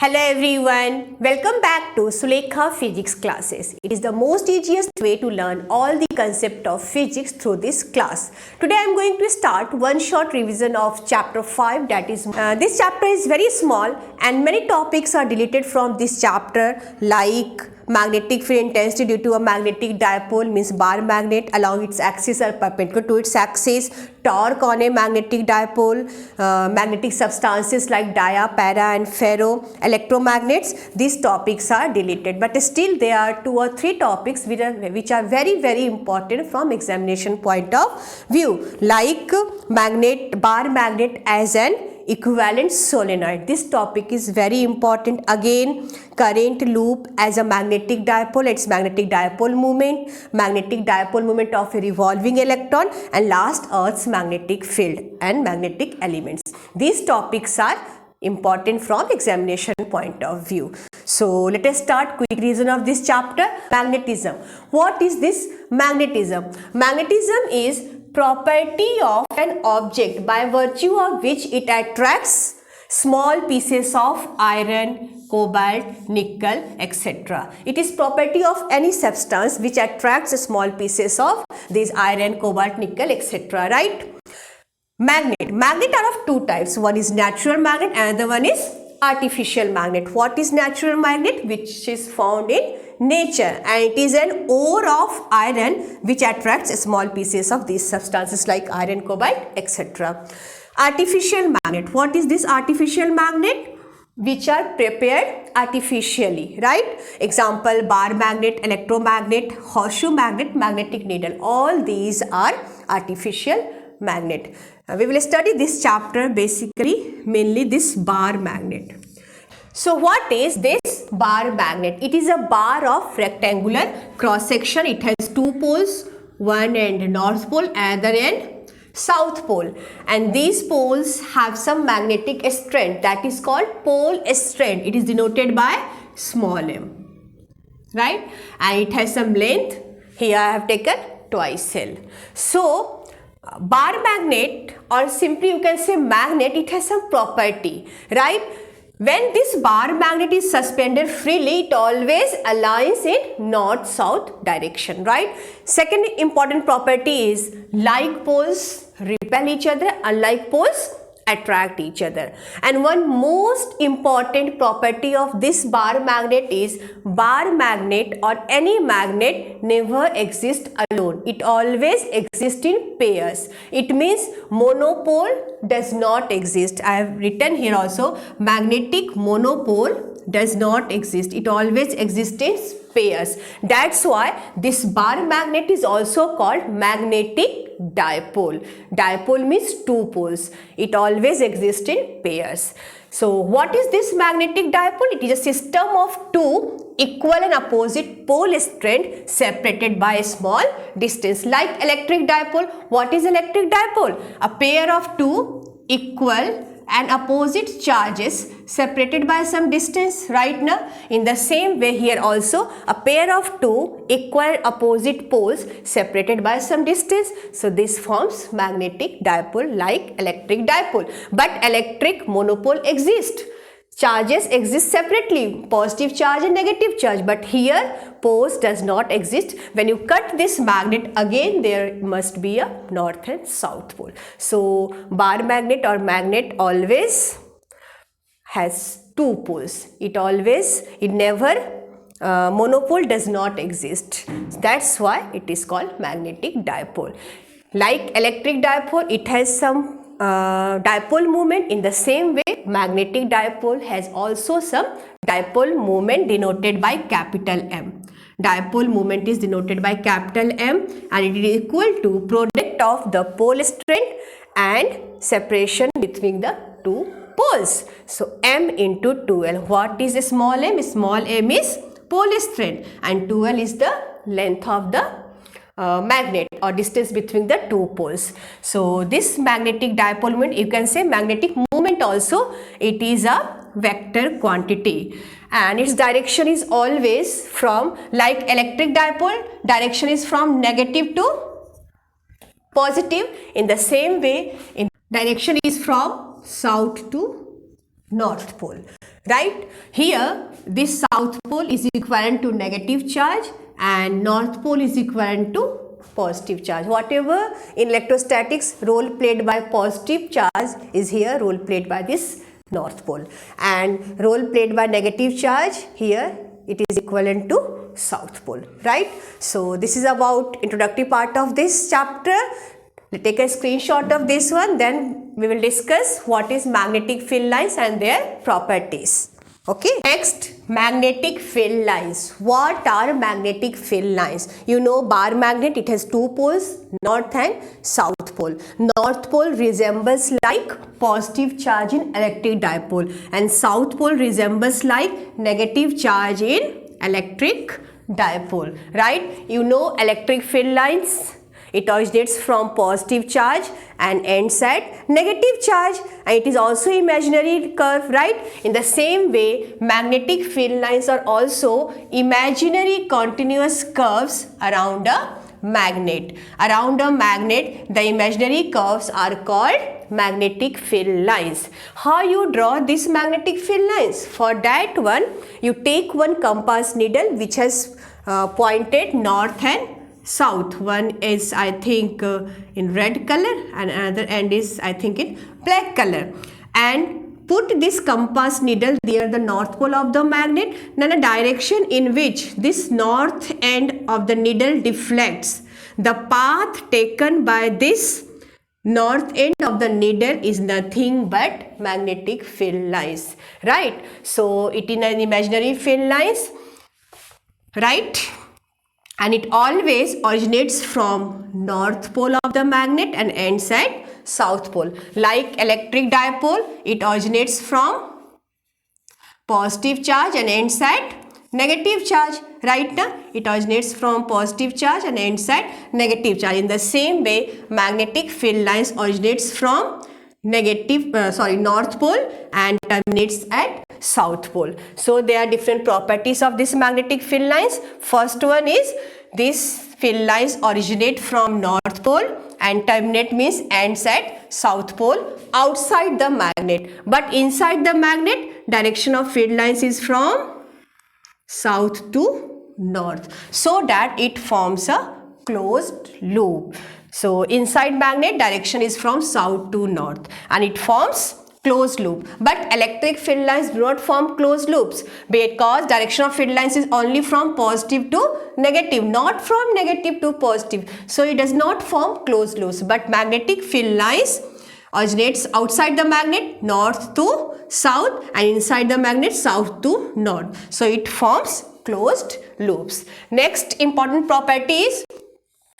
Hello everyone, welcome back to Sulekha Physics classes. It is the most easiest way to learn all the concept of physics through this class. Today I am going to start one short revision of chapter 5, that is this chapter is very small and many topics are deleted from this chapter like magnetic field intensity due to a magnetic dipole means bar magnet along its axis or perpendicular to its axis, torque on a magnetic dipole, magnetic substances like dia, para and ferro, electromagnets. These topics are deleted, but still there are 2 or 3 topics which are very important from examination point of view, like bar magnet as an equivalent solenoid. This topic is very important. Again, current loop as a magnetic dipole, its magnetic dipole moment of a revolving electron, and last Earth's magnetic field and magnetic elements. These topics are important from examination point of view. So let us start quick revision of this chapter. Magnetism. What is this magnetism? Magnetism is property of an object by virtue of which it attracts small pieces of iron, cobalt, nickel, etc. It is property of any substance which attracts small pieces of these iron, cobalt, nickel, etc. Right? Magnet are of 2 types. One is natural magnet, another one is artificial magnet. What is natural magnet? Which is found in nature, and it is an ore of iron which attracts small pieces of these substances like iron, cobalt, etc. Artificial magnet. What is this artificial magnet? Which are prepared artificially, right? Example, bar magnet, electromagnet, horseshoe magnet, magnetic needle. All these are artificial magnet. We will study this chapter basically mainly this bar magnet. So what is this bar magnet? It is a bar of rectangular cross section. It has 2 poles, one end north pole, other end south pole, and these poles have some magnetic strength that is called pole strength. It is denoted by small m, right? And it has some length. Here I have taken twice L. So bar magnet, or simply you can say magnet, it has some property, right? When this bar magnet is suspended freely, it always aligns in north-south direction, right? Second important property is like poles repel each other, unlike poles attract each other. And one most important property of this bar magnet is bar magnet or any magnet never exists alone. It always exists in pairs. It means monopole does not exist. I have written here also magnetic monopole does not exist. It always exists in pairs. That's why this bar magnet is also called magnetic dipole. Dipole means 2 poles. It always exists in pairs. So what is this magnetic dipole? It is a system of 2 equal and opposite pole strength separated by a small distance. Like electric dipole. What is electric dipole? A pair of 2 equal and opposite charges separated by some distance, right? Now in the same way here also a pair of 2 equal opposite poles separated by some distance. So this forms magnetic dipole like electric dipole. But electric monopole exists. Charges exist separately, positive charge and negative charge, but here poles does not exist. When you cut this magnet, again there must be a north and south pole. So bar magnet or magnet always has 2 poles. It never monopole does not exist. That's why it is called magnetic dipole. Like electric dipole, it has some dipole moment. In the same way, magnetic dipole has also some dipole moment denoted by capital M. Dipole moment is denoted by capital M, and it is equal to product of the pole strength and separation between the 2 poles. So M into 2L. What is small m? Small m is pole strength and 2L is the length of the magnet or distance between the 2 poles. So this magnetic dipole moment, you can say magnetic moment also, it is a vector quantity and its direction is always from, like electric dipole, direction is from negative to positive. In the same way, direction is from south to north pole. right? Here this south pole is equivalent to negative charge and north pole is equivalent to positive charge. Whatever in electrostatics role played by positive charge is here role played by this north pole, and role played by negative charge here it is equivalent to south pole, right? So this is about introductory part of this chapter. Take a screenshot of this one, then we will discuss what is magnetic field lines and their properties. Okay, next, magnetic field lines. What are magnetic field lines? You know, bar magnet, it has two poles, north and south pole. North pole resembles like positive charge in electric dipole and south pole resembles like negative charge in electric dipole, right? You know electric field lines, it originates from positive charge and ends at negative charge, and it is also imaginary curve, right? In the same way, magnetic field lines are also imaginary continuous curves around a magnet. Around a magnet, the imaginary curves are called magnetic field lines. How you draw these magnetic field lines? For that one, you take one compass needle which has pointed north and south. One is I think in red color and another end is I think in black color, and put this compass needle near the north pole of the magnet. Then a direction in which this north end of the needle deflects, the path taken by this north end of the needle is nothing but magnetic field lines, right? So it is an imaginary field lines, right? And it always originates from north pole of the magnet and ends at south pole. Like electric dipole, it originates from positive charge and ends at negative charge, right? It originates from positive charge and ends at negative charge. In the same way, magnetic field lines originates from north pole and terminates at south pole. So there are different properties of this magnetic field lines. First one is these field lines originate from north pole and terminate means ends at south pole outside the magnet, but inside the magnet direction of field lines is from south to north, so that it forms a closed loop. So inside magnet direction is from south to north and it forms closed loop. But electric field lines do not form closed loops because direction of field lines is only from positive to negative, not from negative to positive. So it does not form closed loops. But magnetic field lines originates outside the magnet north to south and inside the magnet south to north. So it forms closed loops. Next important property is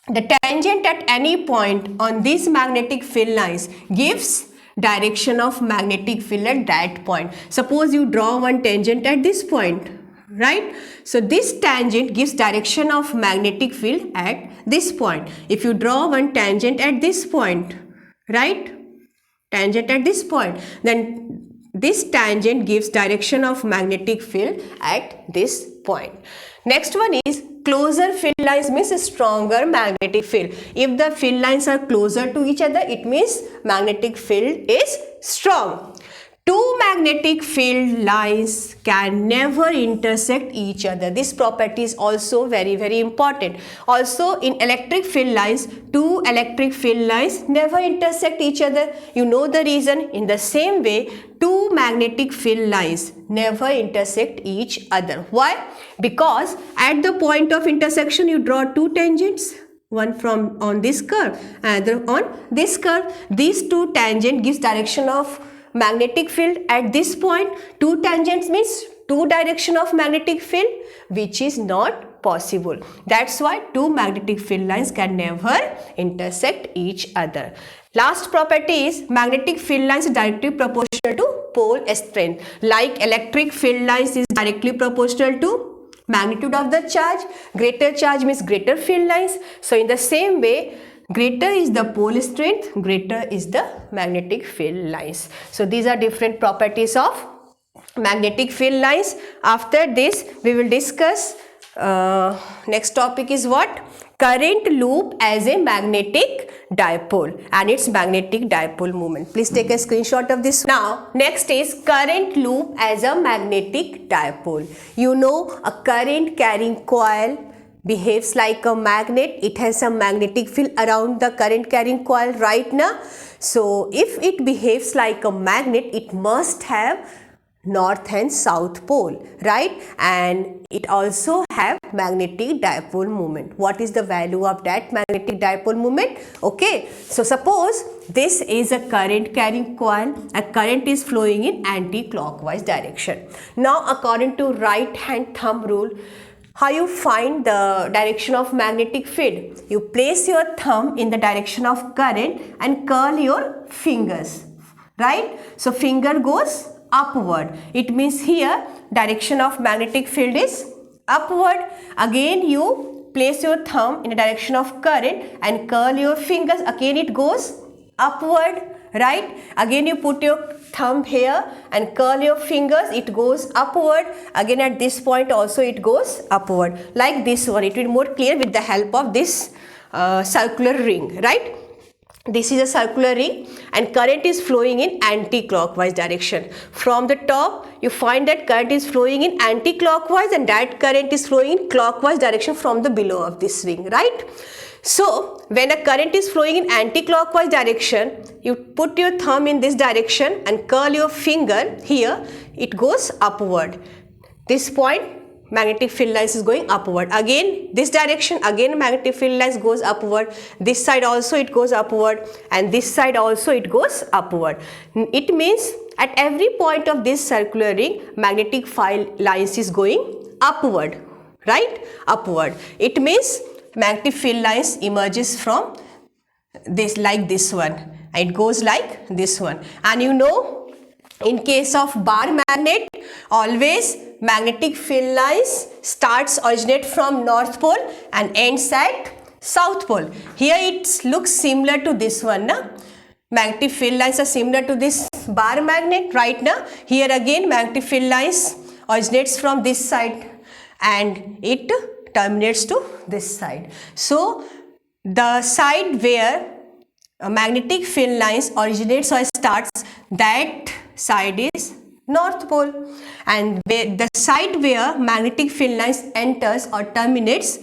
the tangent at any point on these magnetic field lines gives direction of magnetic field at that point. Suppose you draw one tangent at this point, right? So this tangent gives direction of magnetic field at this point. If you draw one tangent at this point, right? Tangent at this point, then this tangent gives direction of magnetic field at this point. Next one is closer field lines means a stronger magnetic field. If the field lines are closer to each other, it means magnetic field is strong. Two magnetic field lines can never intersect each other. This property is also very important. Also in electric field lines, two electric field lines never intersect each other. You know the reason. In the same way, two magnetic field lines never intersect each other. Why? Because at the point of intersection you draw two tangents, one from on this curve, another on this curve. These two tangent gives direction of magnetic field at this point. Two tangents means two direction of magnetic field, which is not possible. That's why two magnetic field lines can never intersect each other. Last property is magnetic field lines is directly proportional to pole strength. Like electric field lines is directly proportional to magnitude of the charge. Greater charge means greater field lines. So in the same way, greater is the pole strength, greater is the magnetic field lines. So these are different properties of magnetic field lines. After this, we will discuss next topic is what? Current loop as a magnetic dipole and its magnetic dipole moment. Please take a screenshot of this. Now, next is current loop as a magnetic dipole. You know, a current carrying coil behaves like a magnet. It has some magnetic field around the current carrying coil, right now. So, if it behaves like a magnet, it must have north and south pole, right? And it also have magnetic dipole moment. What is the value of that magnetic dipole moment? Okay, so suppose this is a current carrying coil. A current is flowing in anti-clockwise direction. Now, according to right hand thumb rule, how you find the direction of magnetic field? You place your thumb in the direction of current and curl your fingers, right? So finger goes upward. It means here direction of magnetic field is upward. Again you place your thumb in the direction of current and curl your fingers. Again it goes upward, right? Again you put your thumb here and curl your fingers. It goes upward. Again at this point also it goes upward. Like this one. It will be more clear with the help of this circular ring, right? This is a circular ring and current is flowing in anti-clockwise direction. From the top you find that current is flowing in anti-clockwise and that current is flowing in clockwise direction from the below of this ring, right? So when a current is flowing in anti-clockwise direction, you put your thumb in this direction and curl your finger here, it goes upward. This point magnetic field lines is going upward. Again this direction, again magnetic field lines goes upward. This side also it goes upward and this side also it goes upward. It means at every point of this circular ring magnetic field lines is going upward, right? Upward. It means magnetic field lines emerges from this, like this one. It goes like this one. And you know, in case of bar magnet, always magnetic field lines originate from north pole and ends at south pole. Here it looks similar to this one, na? Magnetic field lines are similar to this bar magnet, right now. Here again magnetic field lines originates from this side and it terminates to this side. So the side where magnetic field lines originates or starts, that side is north pole, and the side where magnetic field lines enters or terminates,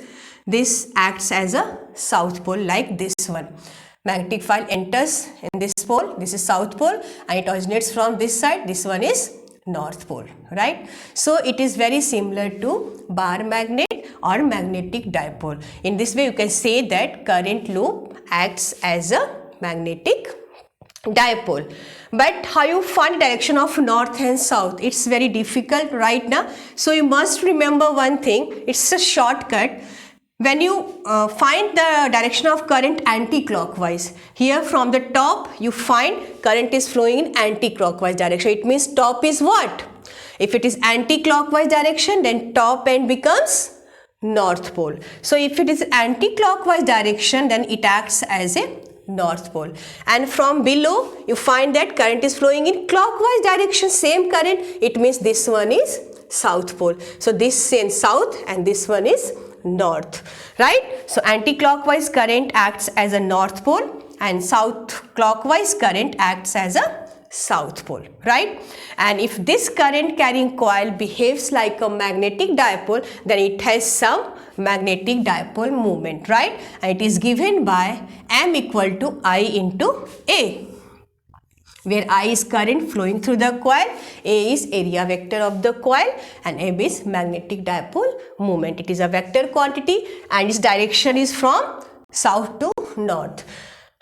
this acts as a south pole, like this one. Magnetic field enters in this pole, this is south pole, and it originates from this side, this one is north pole, right? So it is very similar to bar magnet or magnetic dipole. In this way you can say that current loop acts as a magnetic dipole. But how you find direction of north and south? It's very difficult right now. So you must remember one thing, it's a shortcut. When you find the direction of current anti-clockwise, here from the top you find current is flowing in anti-clockwise direction. It means top is what? If it is anti-clockwise direction, then top end becomes north pole. So if it is anti-clockwise direction, then it acts as a north pole. And from below you find that current is flowing in clockwise direction, same current, it means this one is south pole. So this is south and this one is north, right? So anti-clockwise current acts as a north pole and south clockwise current acts as a south pole, right? And if this current carrying coil behaves like a magnetic dipole, then it has some magnetic dipole moment, right? And it is given by M equal to I into A, where I is current flowing through the coil, A is area vector of the coil, and M is magnetic dipole moment. It is a vector quantity and its direction is from south to north.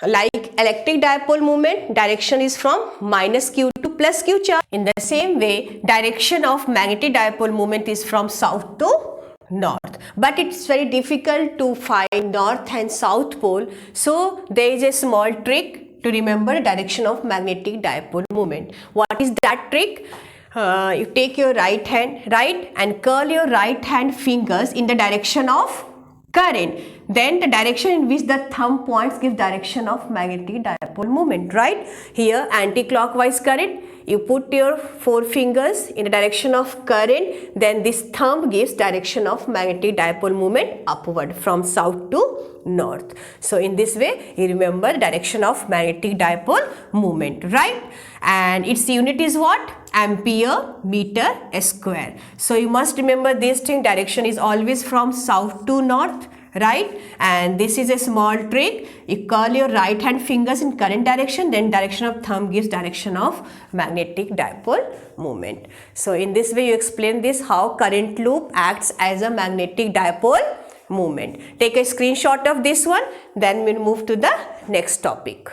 Like electric dipole moment, direction is from minus q to plus q charge. In the same way, direction of magnetic dipole moment is from south to north. But it's very difficult to find north and south pole. So there is a small trick to remember direction of magnetic dipole moment. What is that trick? You take your right hand, right, and curl your right hand fingers in the direction of current. Then the direction in which the thumb points gives direction of magnetic dipole moment, right? Here anti-clockwise current, you put your four fingers in the direction of current, then this thumb gives direction of magnetic dipole moment upward from south to north. So in this way you remember direction of magnetic dipole moment, right? And its unit is what? Ampere meter square. So you must remember this thing, direction is always from south to north, right? And this is a small trick. You curl your right hand fingers in current direction, then direction of thumb gives direction of magnetic dipole moment. So in this way you explain this, how current loop acts as a magnetic dipole moment. Take a screenshot of this one, then we'll move to the next topic.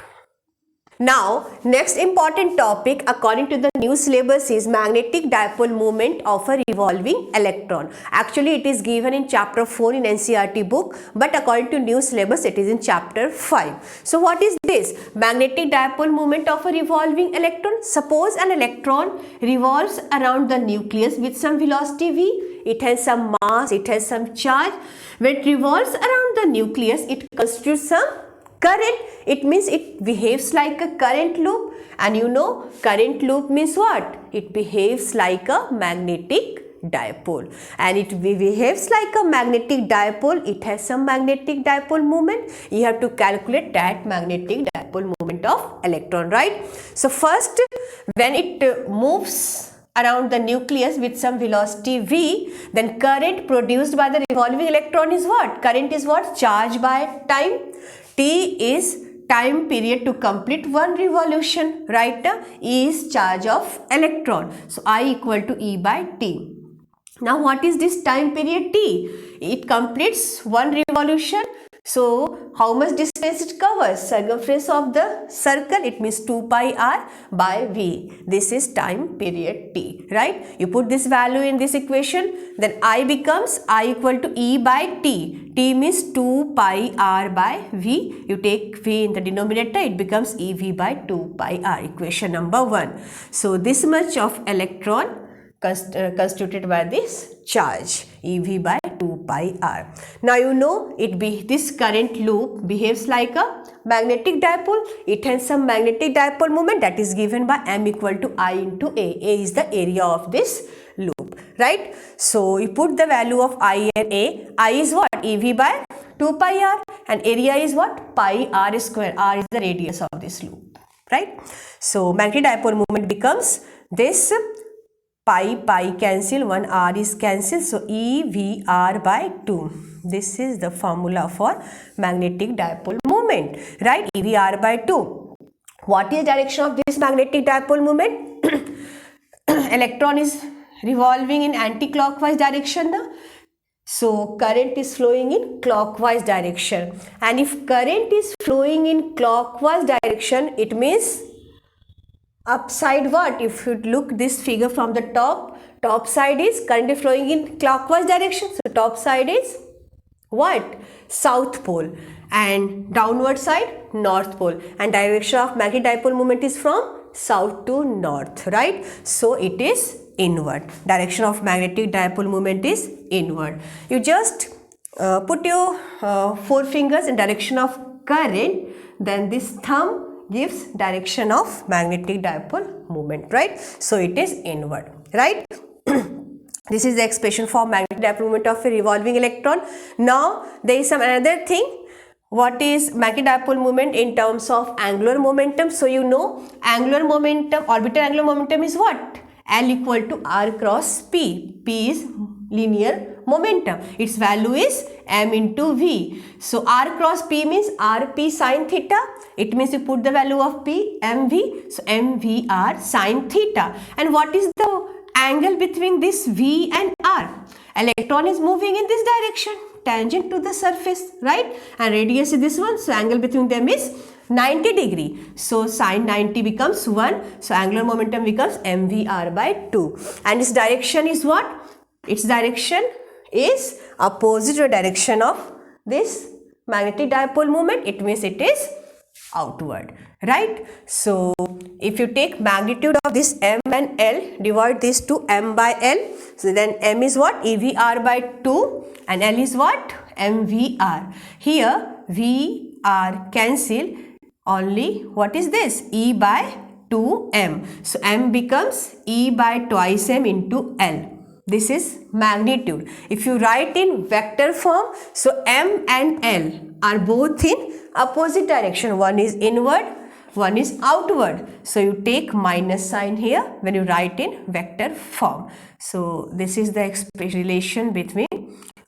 Now, next important topic according to the new syllabus is magnetic dipole moment of a revolving electron. Actually, it is given in chapter 4 in NCERT book, but according to new syllabus, it is in chapter 5. So, what is this? Magnetic dipole moment of a revolving electron. Suppose an electron revolves around the nucleus with some velocity v. It has some mass, it has some charge. When it revolves around the nucleus, it constitutes some current. It means it behaves like a current loop, and you know current loop means what? It behaves like a magnetic dipole, and it behaves like a magnetic dipole. It has some magnetic dipole moment. You have to calculate that magnetic dipole moment of electron, right? So first, when it moves around the nucleus with some velocity v, then current produced by the revolving electron is what? Current is what? Charge by time. T is time period to complete one revolution, right? E is charge of electron. So I equal to E by T. Now what is this time period T? It completes one revolution. So how much distance it covers? Circumference of the circle, it means 2 pi r by v. This is time period T, right? You put this value in this equation, then I becomes I equal to E by T. T means 2 pi r by v. You take v in the denominator, it becomes EV by 2 pi r, equation number 1. So this much of electron constituted by this charge, EV by 2 pi r. Now you know this current loop behaves like a magnetic dipole. It has some magnetic dipole moment that is given by M equal to I into A. A is the area of this loop, right? So you put the value of I and A. I is what? EV by 2 pi r, and area is what? Pi r square. R is the radius of this loop, right? So magnetic dipole moment becomes this. Pi cancel, 1 r is cancelled, so EVR by 2. This is the formula for magnetic dipole moment, right? EVR by 2. What is direction of this magnetic dipole moment? Electron is revolving in anti-clockwise direction now. So current is flowing in clockwise direction, and if current is flowing in clockwise direction, it means upside what? If you look this figure from the top side is current is flowing in clockwise direction. So top side is what? South pole, and downward side north pole, and direction of magnetic dipole moment is from south to north, right? So it is inward. Direction of magnetic dipole moment is inward. You just put your 4 fingers in direction of current, then this thumb gives direction of magnetic dipole moment, right? So it is inward, right? This is the expression for magnetic dipole moment of a revolving electron. Now there is some another thing. What is magnetic dipole moment in terms of angular momentum? So you know angular momentum, orbital angular momentum is what? L equal to R cross P. P is linear momentum. Its value is m into v. So R cross P means Rp sine theta. It means you put the value of P, mv. So mvr sine theta. And what is the angle between this v and r? Electron is moving in this direction, tangent to the surface, right? And radius is this one. So angle between them is 90 degree. So sine 90 becomes 1. So angular momentum becomes mvr by 2. And its direction is what? Its direction is opposite to the direction of this magnetic dipole moment. It means it is outward, right? So if you take magnitude of this m and l, divide this to m by l. So then m is what? EVR by 2, and l is what? MVR. Here VR cancel, only what is this? E by 2m. So m becomes E by twice m into L. This is magnitude. If you write in vector form, so m and L are both in opposite direction. One is inward, one is outward. So you take minus sign here when you write in vector form. So this is the relation between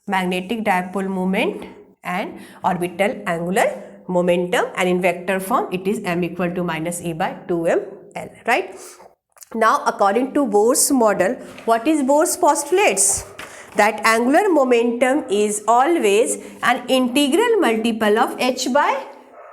magnetic dipole moment and orbital angular momentum, and in vector form it is m equal to minus E by 2m L, right? Now according to Bohr's model, what is Bohr's postulates? That angular momentum is always an integral multiple of h by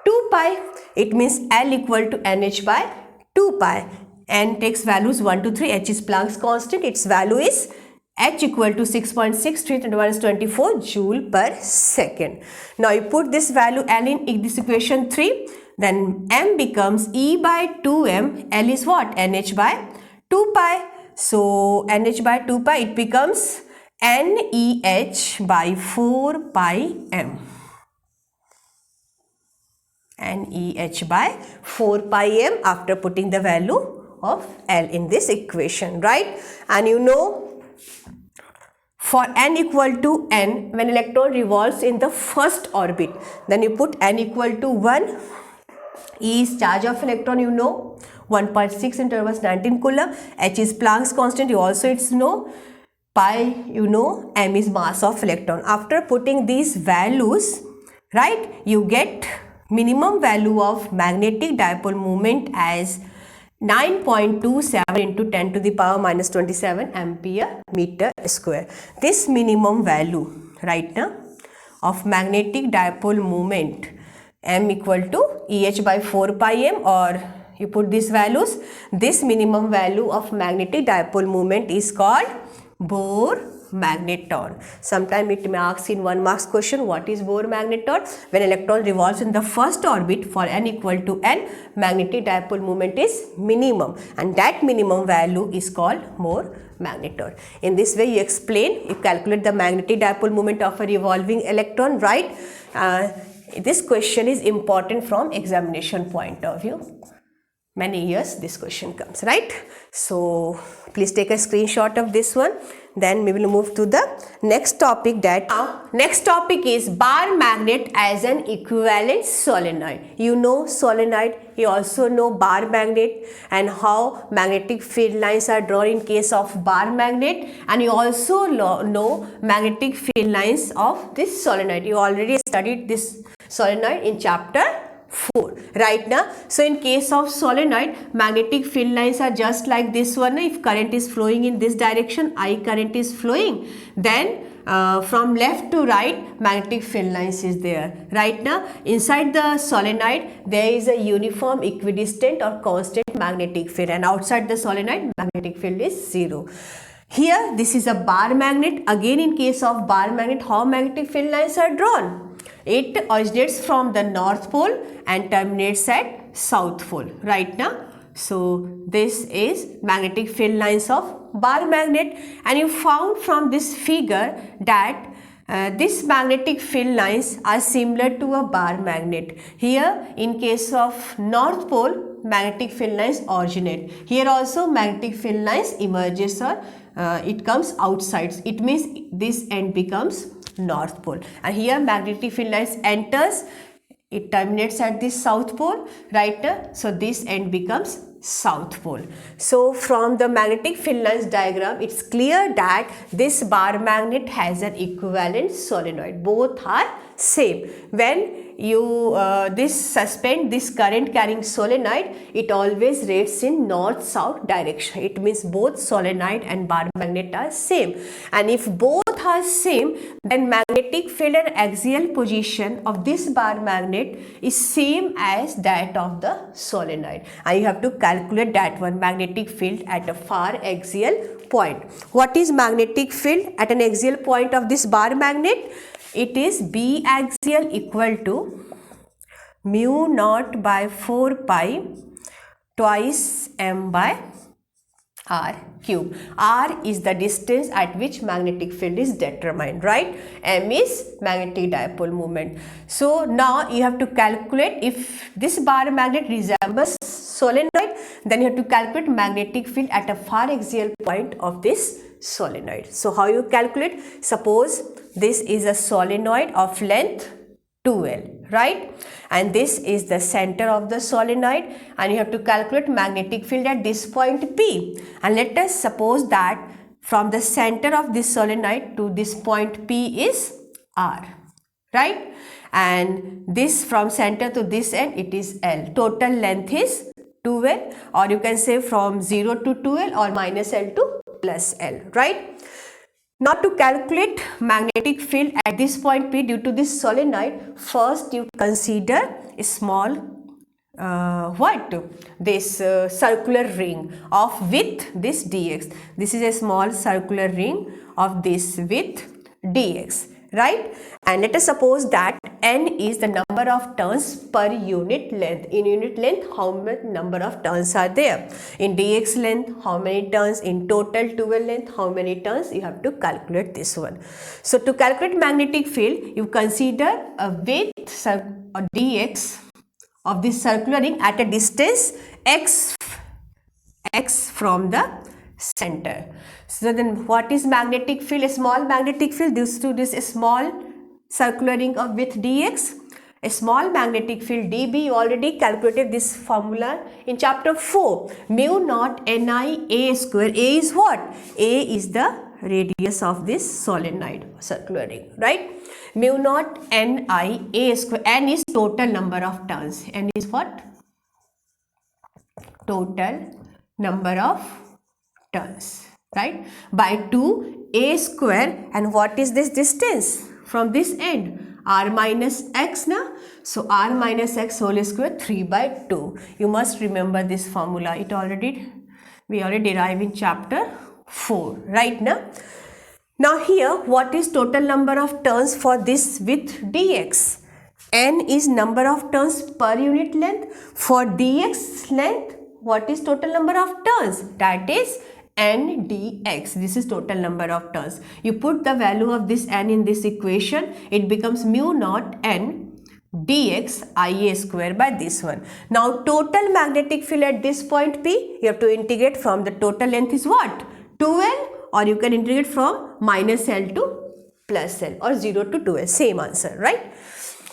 2 pi. It means L equal to nh by 2 pi. N takes values 1 to 3, h is Planck's constant, its value is h equal to 6.63 × 1 is 24 joule per second. Now you put this value L in this equation 3, then m becomes E by 2m, L is what? nh by 2 pi. So nh by 2 pi, it becomes NEH by 4 pi m. NEH by 4 pi m after putting the value of L in this equation, right? And you know, for n equal to n, when electron revolves in the first orbit, then you put n equal to 1. E is charge of electron, you know, 1.6 into 10 19 coulomb. H is Planck's constant, you also it's know. Pi, you know, m is mass of electron. After putting these values, right, you get minimum value of magnetic dipole moment as 9.27 into 10 to the power minus 27 ampere meter square. This minimum value, right now, of magnetic dipole moment m equal to EH by 4 pi m, or you put these values, this minimum value of magnetic dipole moment is called Bohr magneton. Sometime it may ask in 1 marks question, what is Bohr magneton? When electron revolves in the first orbit for n equal to n, magnetic dipole moment is minimum, and that minimum value is called Bohr magneton. In this way you explain, you calculate the magnetic dipole moment of a revolving electron, right? This question is important from examination point of view. Many years this question comes, right? So please take a screenshot of this one. Then we will move to the next topic. Next topic is bar magnet as an equivalent solenoid. You know solenoid, you also know bar magnet and how magnetic field lines are drawn in case of bar magnet, and you also know magnetic field lines of this solenoid. You already studied this solenoid in chapter 4, right now. So in case of solenoid, magnetic field lines are just like this one. If current is flowing in this direction, I current is flowing, then from left to right magnetic field lines is there. Right now inside the solenoid there is a uniform equidistant or constant magnetic field, and outside the solenoid magnetic field is 0. Here this is a bar magnet. Again in case of bar magnet, how magnetic field lines are drawn? It originates from the north pole and terminates at south pole, right now. So this is magnetic field lines of bar magnet, and you found from this figure that these magnetic field lines are similar to a bar magnet. Here in case of north pole, magnetic field lines originate. Here also magnetic field lines emerges, or it comes outside. It means this end becomes north pole, and here magnetic field lines enters, it terminates at this south pole, right? So this end becomes south pole. So from the magnetic field lines diagram, it's clear that this bar magnet has an equivalent solenoid. Both are same. When you suspend this current carrying solenoid, it always rates in north-south direction. It means both solenoid and bar magnet are same. And if both are same, then magnetic field and axial position of this bar magnet is same as that of the solenoid. And you have to calculate that one, magnetic field at a far axial point. What is magnetic field at an axial point of this bar magnet? It is B axial equal to mu naught by 4 pi twice m by r cube. R is the distance at which magnetic field is determined, right? M is magnetic dipole moment. So now you have to calculate if this bar magnet resembles solenoid, then you have to calculate magnetic field at a far axial point of this solenoid. So how you calculate? Suppose this is a solenoid of length 2L, right? And this is the center of the solenoid, and you have to calculate magnetic field at this point P. And let us suppose that from the center of this solenoid to this point P is R, right? And this from center to this end, it is L. Total length is 2L, or you can say from 0 to 2L or minus L to plus L, right? Now to calculate magnetic field at this point P due to this solenoid, first you consider a small circular ring of width this dx. This is a small circular ring of this width dx, right? And let us suppose that n is the number of turns per unit length. In unit length, how many number of turns are there? In dx length, how many turns? In total 2L length, how many turns? You have to calculate this one. So to calculate magnetic field, you consider a width or dx of this circular ring at a distance x from the center. So then what is magnetic field? A small magnetic field due to this small circular ring of width dx. A small magnetic field dB, you already calculated this formula in chapter 4. Mu naught Ni A square. A is what? A is the radius of this solenoid circular ring, right? Mu naught Ni A square. N is total number of turns. N is what? Total number of turns, right? By 2 A square. And what is this distance from this end? R minus x na. So R minus x whole square 3 by 2. You must remember this formula. We already derived in chapter 4, right now. Now here, what is total number of turns for this width dx? N is number of turns per unit length. For dx length, what is total number of turns? That is n dx. This is total number of turns. You put the value of this n in this equation, it becomes mu naught n dx Ia square by this one. Now total magnetic field at this point P, you have to integrate from the total length is what? 2L, or you can integrate from minus L to plus L, or 0 to 2L, same answer, right?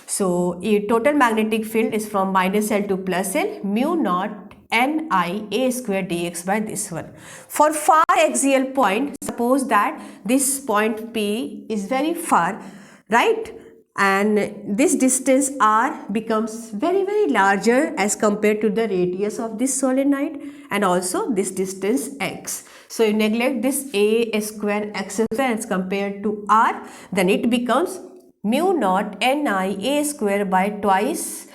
So total magnetic field is from minus L to plus L, mu naught Ni A square dx by this one. For far axial point, suppose that this point P is very far, right? And this distance R becomes very larger as compared to the radius of this solenoid, and also this distance x. So you neglect this A square x square as compared to R, then it becomes mu naught Ni A square by twice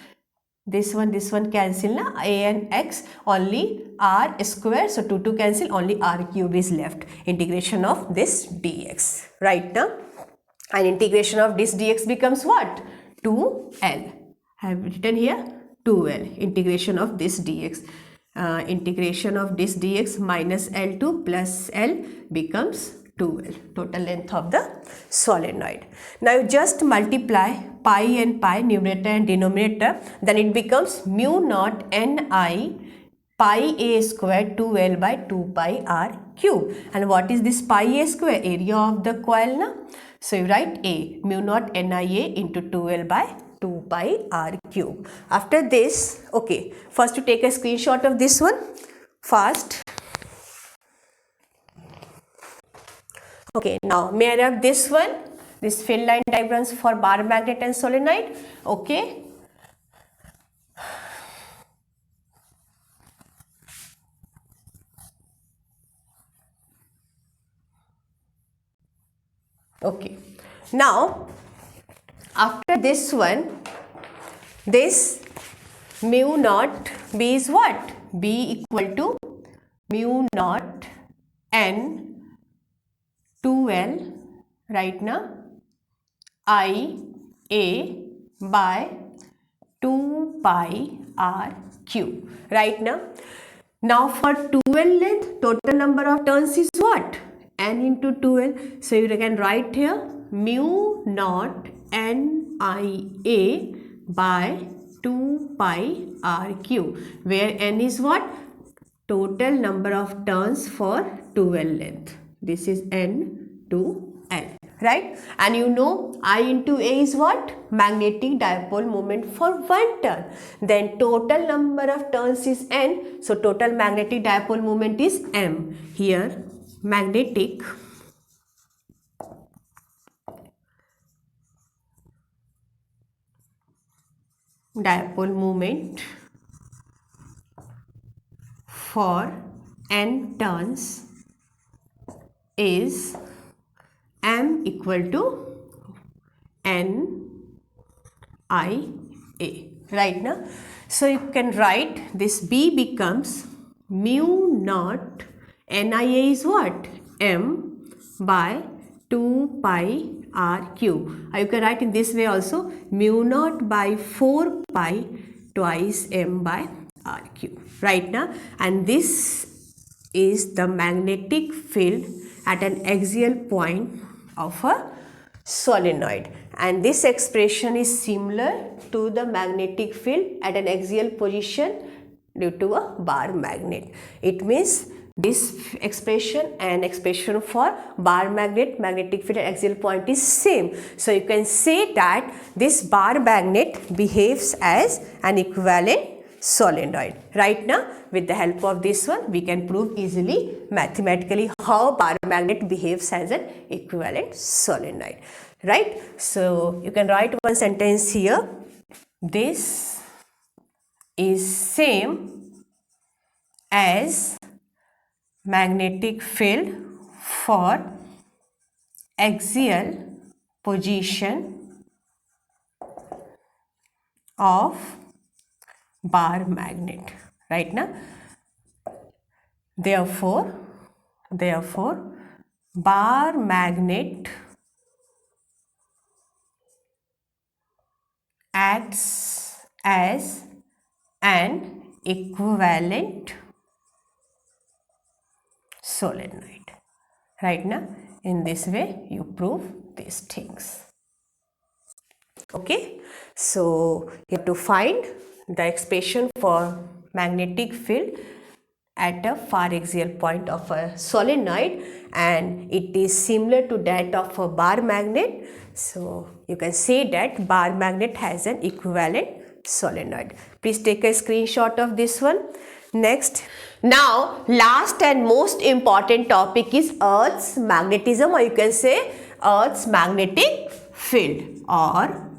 this one cancel na, A and x, only R square, so 2 cancel, only R cube is left. Integration of this dx, right now. And integration of this dx becomes what? 2L. I have written here 2L. Integration of this dx. Integration of this dx minus L to plus L becomes 2L, total length of the solenoid. Now you just multiply pi and pi, numerator and denominator, then it becomes mu naught Ni pi a square 2L by 2 pi R cube. And what is this pi a square? Area of the coil na? So you write A, mu naught Nia into 2L by 2 pi R cube. After this, okay, first you take a screenshot of this one, fast. Okay, now may I have this one, this field line diagrams for bar magnet and solenoid, okay. Okay, now after this one, this mu naught B is what? B equal to mu naught N 2L, right now, I A by 2 pi R cube, right now. Now for 2L length, total number of turns is what? N into 2L. So you can write here mu naught N I A by 2 pi RQ, where n is what? Total number of turns for 2L length. This is n to L, right? And you know I into A is what? Magnetic dipole moment for one turn. Then total number of turns is n. So total magnetic dipole moment is m. Here magnetic dipole moment for n turns is m equal to n I A, right now. So you can write this B becomes mu naught NIA is what? M by 2 pi R cube. You can write in this way also, mu naught by 4 pi twice M by R cube, right now. And this is the magnetic field at an axial point of a solenoid, and this expression is similar to the magnetic field at an axial position due to a bar magnet. It means this expression and expression for bar magnet, magnetic field at axial point is same. So you can say that this bar magnet behaves as an equivalent solenoid. Right now, with the help of this one, we can prove easily mathematically how bar magnet behaves as an equivalent solenoid, right? So you can write one sentence here. This is same as magnetic field for axial position of bar magnet, right now. Therefore bar magnet acts as an equivalent solenoid, right now. In this way you prove these things. Okay, so you have to find the expression for magnetic field at a far axial point of a solenoid, and it is similar to that of a bar magnet. So you can say that bar magnet has an equivalent solenoid. Please take a screenshot of this one. Next, now last and most important topic is Earth's magnetism, or you can say Earth's magnetic field or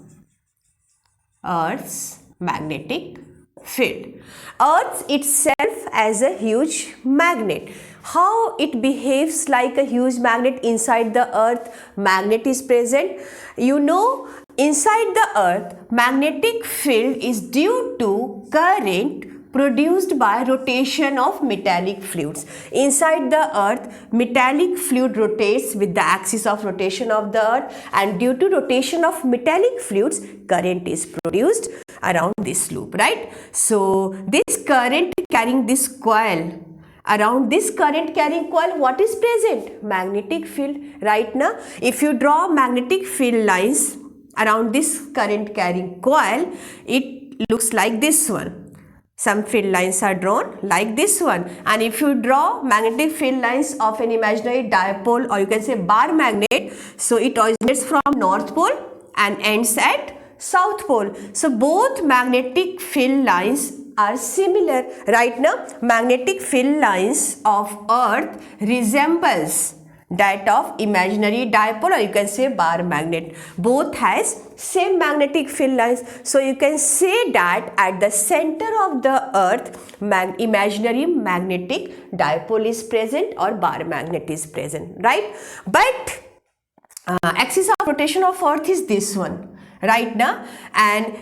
Earth's magnetic field. Earth itself as a huge magnet. How it behaves like a huge magnet? Inside the earth, magnet is present. You know, inside the earth, magnetic field is due to current produced by rotation of metallic fluids. Inside the earth, metallic fluid rotates with the axis of rotation of the earth, and due to rotation of metallic fluids, current is produced around this loop, right? So this current carrying this coil, around this current carrying coil, what is present? Magnetic field, right now. If you draw magnetic field lines around this current carrying coil, it looks like this one. Some field lines are drawn like this one, and if you draw magnetic field lines of an imaginary dipole, or you can say bar magnet, so it originates from North Pole and ends at South Pole. So both magnetic field lines are similar. Right now, magnetic field lines of Earth resembles that of imaginary dipole, or you can say bar magnet. Both has same magnetic field lines. So you can say that at the center of the earth, imaginary magnetic dipole is present or bar magnet is present, right? But axis of rotation of earth is this one, right now, and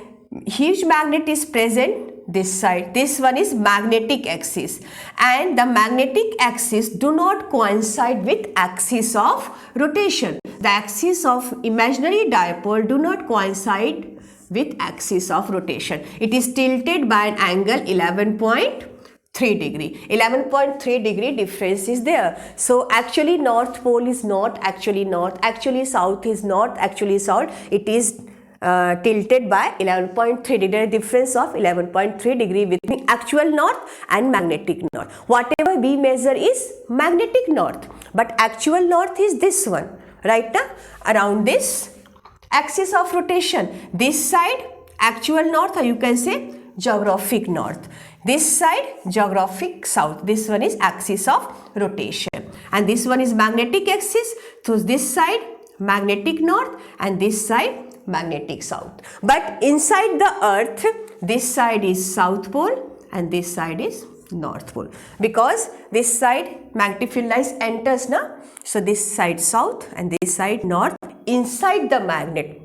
huge magnet is present this side. This one is magnetic axis, and the magnetic axis do not coincide with axis of rotation. The axis of imaginary dipole do not coincide with axis of rotation. It is tilted by an angle 11.3 degree. 11.3 degree difference is there. So actually North Pole is not actually north, actually south is north, actually south. It is tilted by 11.3 degree, difference of 11.3 degree between actual north and magnetic north. Whatever we measure is magnetic north, but actual north is this one, right? Around this axis of rotation, this side actual north, or you can say geographic north, this side geographic south. This one is axis of rotation, and this one is magnetic axis. So this side magnetic north and this side magnetic south. But inside the earth, this side is south pole and this side is north pole, because this side magnetic field lines enters na, so this side south and this side north inside the magnet,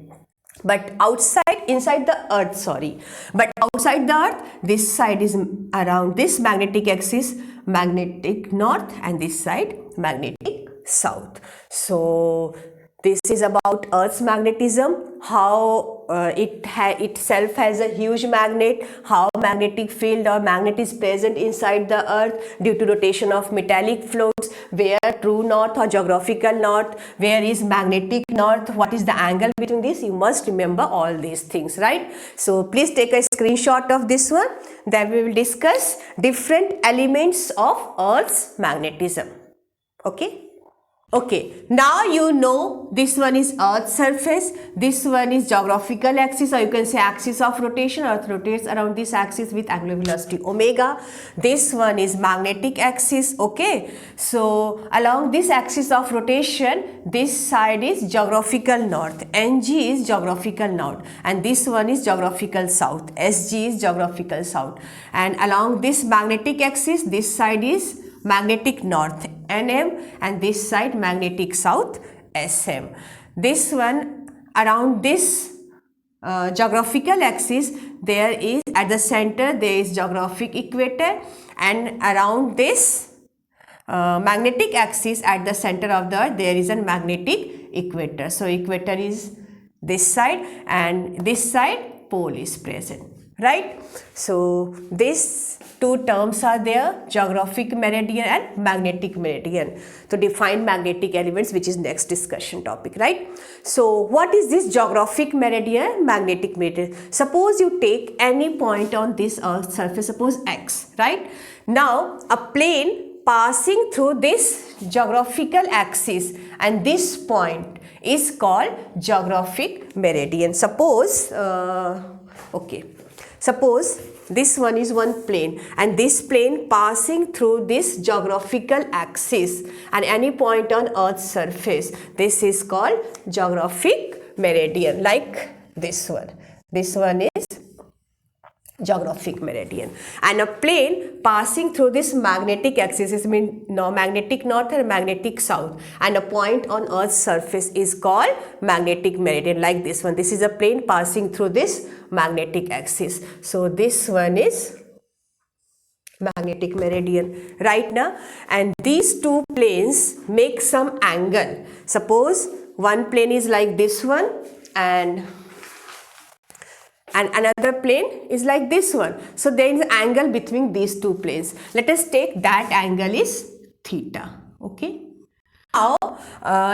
but outside, inside the earth, sorry, but outside the earth, this side is around this magnetic axis magnetic north and this side magnetic south. So this is about Earth's magnetism, how it itself has a huge magnet, how magnetic field or magnet is present inside the earth due to rotation of metallic fluids, where true north or geographical north, where is magnetic north, what is the angle between this. You must remember all these things, right? So please take a screenshot of this one. Then we will discuss different elements of Earth's magnetism. Okay. Okay, now you know this one is Earth's surface, this one is geographical axis, or you can say axis of rotation. Earth rotates around this axis with angular velocity omega. This one is magnetic axis, okay. So along this axis of rotation, this side is geographical north, NG is geographical north, and this one is geographical south, SG is geographical south. And along this magnetic axis, this side is magnetic north, NM, and this side magnetic south, SM. This one around this geographical axis, there is at the center there is geographic equator, and around this magnetic axis at the center of the earth there is a magnetic equator. So equator is this side and this side pole is present, right? So these two terms are there, geographic meridian and magnetic meridian, to define magnetic elements, which is next discussion topic, right? So what is this geographic meridian, magnetic meridian? Suppose you take any point on this earth surface, suppose X, right? Now a plane passing through this geographical axis, and this point is called geographic meridian. Suppose suppose this one is one plane, and this plane passing through this geographical axis and any point on Earth's surface, this is called geographic meridian, like this one. This one is geographic meridian, and a plane passing through this magnetic axis is magnetic north and magnetic south, and a point on Earth's surface is called magnetic meridian, like this one. This is a plane passing through this magnetic axis, so this one is magnetic meridian, right now. And these two planes make some angle. Suppose one plane is like this one, and another plane is like this one. So there is an angle between these two planes. Let us take that angle is theta. Okay. Now,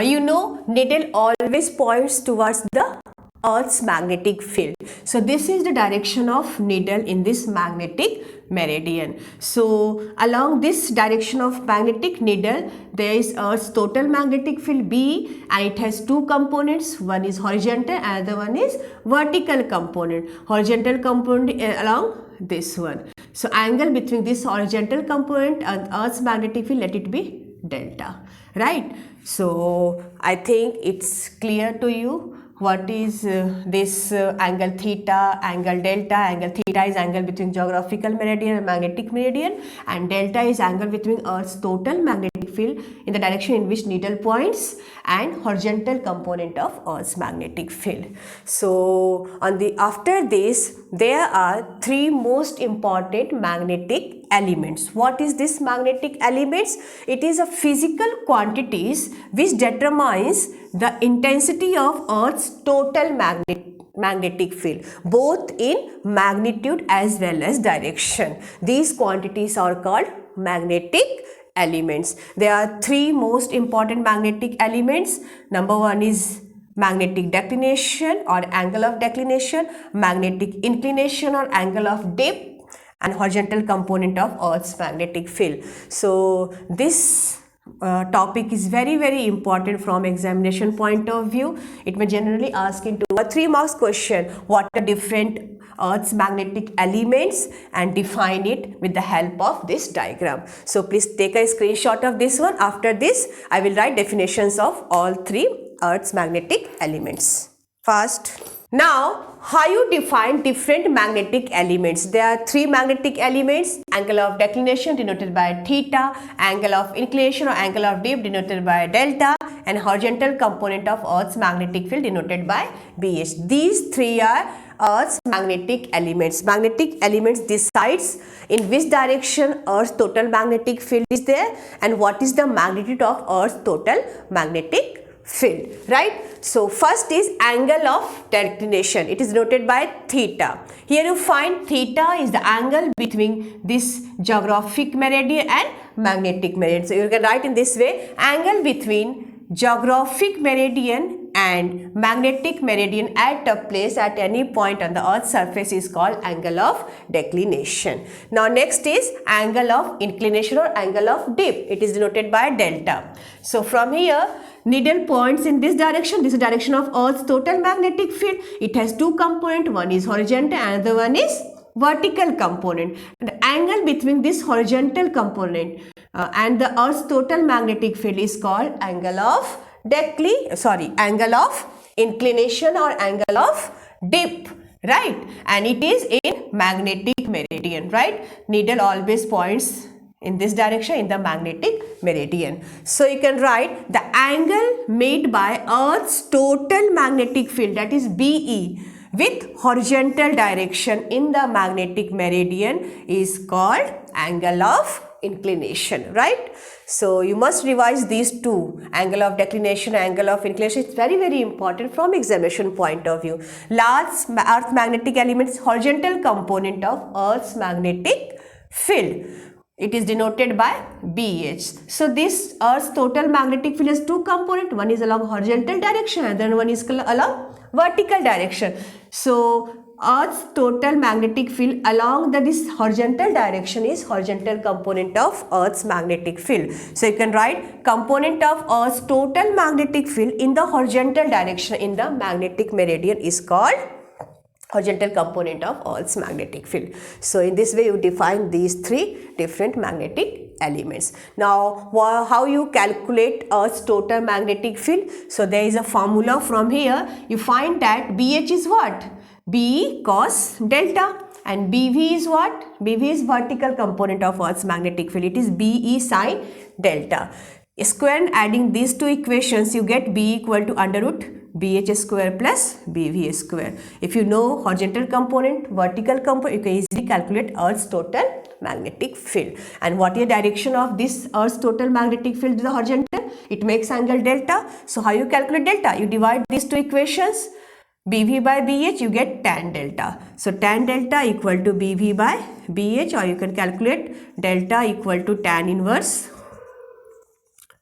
you know, needle always points towards the Earth's magnetic field. So this is the direction of needle in this magnetic meridian. So along this direction of magnetic needle, there is Earth's total magnetic field B, and it has two components. One is horizontal and the other one is vertical component. Horizontal component along this one. So angle between this horizontal component and Earth's magnetic field, let it be delta, right? So I think it's clear to you what is this angle theta, angle delta. Angle theta is angle between geographical meridian and magnetic meridian, and delta is angle between Earth's total magnetic field in the direction in which needle points and horizontal component of Earth's magnetic field. So after this, there are three most important magnetic elements. What is this magnetic elements? It is a physical quantities which determines the intensity of Earth's total magnetic field, both in magnitude as well as direction. These quantities are called magnetic elements. There are three most important magnetic elements. Number one is magnetic declination or angle of declination, magnetic inclination or angle of dip, and horizontal component of Earth's magnetic field. So this topic is very important from examination point of view. It may generally ask into a 3 marks question, what are different Earth's magnetic elements, and define it with the help of this diagram. So please take a screenshot of this one. After this, I will write definitions of all 3 Earth's magnetic elements. First, now how you define different magnetic elements? There are 3 magnetic elements: angle of declination denoted by theta, angle of inclination or angle of dip denoted by delta, and horizontal component of Earth's magnetic field denoted by BH. These 3 are Earth's magnetic elements. Magnetic elements decides in which direction Earth's total magnetic field is there and what is the magnitude of Earth's total magnetic field, right? So first is angle of declination. It is denoted by theta. Here you find theta is the angle between this geographic meridian and magnetic meridian. So you can write in this way: angle between geographic meridian and magnetic meridian at a place at any point on the Earth's surface is called angle of declination. Now next is angle of inclination or angle of dip. It is denoted by delta. So from here, needle points in this direction. This is the direction of Earth's total magnetic field. It has 2 components. One is horizontal and the one is vertical component. The angle between this horizontal component and the Earth's total magnetic field is called angle of angle of inclination or angle of dip, right? And it is in magnetic meridian, right? Needle always points in this direction in the magnetic meridian. So you can write the angle made by Earth's total magnetic field, that is BE, with horizontal direction in the magnetic meridian is called angle of inclination, right? So you must revise these 2, angle of declination, angle of inclination. It's very important from examination point of view. Large Earth magnetic elements, horizontal component of Earth's magnetic field. It is denoted by BH. So this Earth's total magnetic field has 2 components. One is along horizontal direction and then one is along vertical direction. So Earth's total magnetic field along this horizontal direction is horizontal component of Earth's magnetic field. So you can write component of Earth's total magnetic field in the horizontal direction in the magnetic meridian is called horizontal component of Earth's magnetic field. So in this way you define these 3 different magnetic elements. Now how you calculate Earth's total magnetic field? So there is a formula. From here you find that BH is what? BE cos delta, and BV is what? BV is vertical component of Earth's magnetic field. It is BE sin delta. Square and adding these 2 equations you get B equal to under root BH square plus BV square. If you know horizontal component, vertical component, you can easily calculate Earth's total magnetic field. And what is the direction of this Earth's total magnetic field to the horizontal? It makes angle delta. So how you calculate delta? You divide these 2 equations, BV by BH, you get tan delta. So tan delta equal to BV by BH, or you can calculate delta equal to tan inverse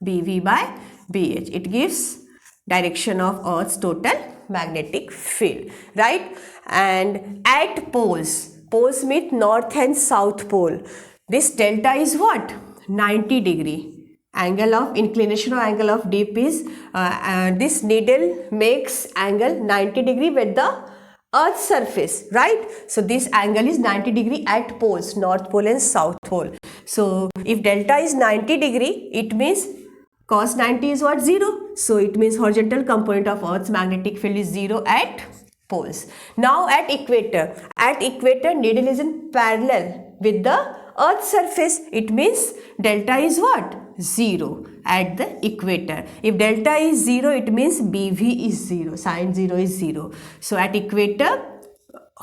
BV by BH. It gives direction of Earth's total magnetic field, right? And at poles meet north and south pole, this delta is what? 90 degree. Angle of inclination or angle of dip is this needle makes angle 90 degree with the Earth's surface, right? So this angle is 90 degree at poles, north pole and south pole. So if delta is 90 degree, it means cos 90 is what? 0. So it means horizontal component of Earth's magnetic field is 0 at poles. Now at equator needle is in parallel with the Earth's surface. It means delta is what? 0 at the equator. If delta is 0, it means BV is 0, sin 0 is 0. So at equator,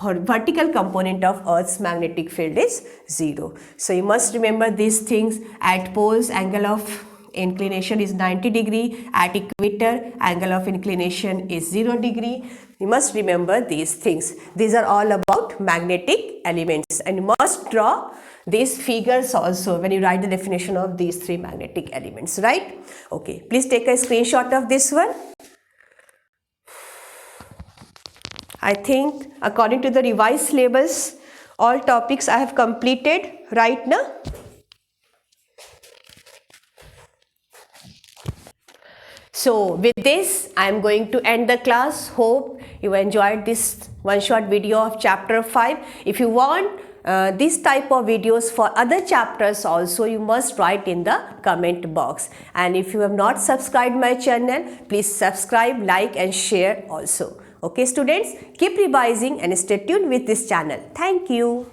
vertical component of Earth's magnetic field is 0. So you must remember these things. At poles, angle of inclination is 90 degree. At equator, angle of inclination is 0 degree. You must remember these things. These are all about magnetic elements, and you must draw these figures also when you write the definition of these 3 magnetic elements, right? Okay, please take a screenshot of this one. I think according to the revised syllabus, all topics I have completed right now. So with this, I am going to end the class. Hope you enjoyed this one short video of chapter 5. If you want this type of videos for other chapters also, you must write in the comment box. And if you have not subscribed my channel, please subscribe, like and share also. Okay students, keep revising and stay tuned with this channel. Thank you.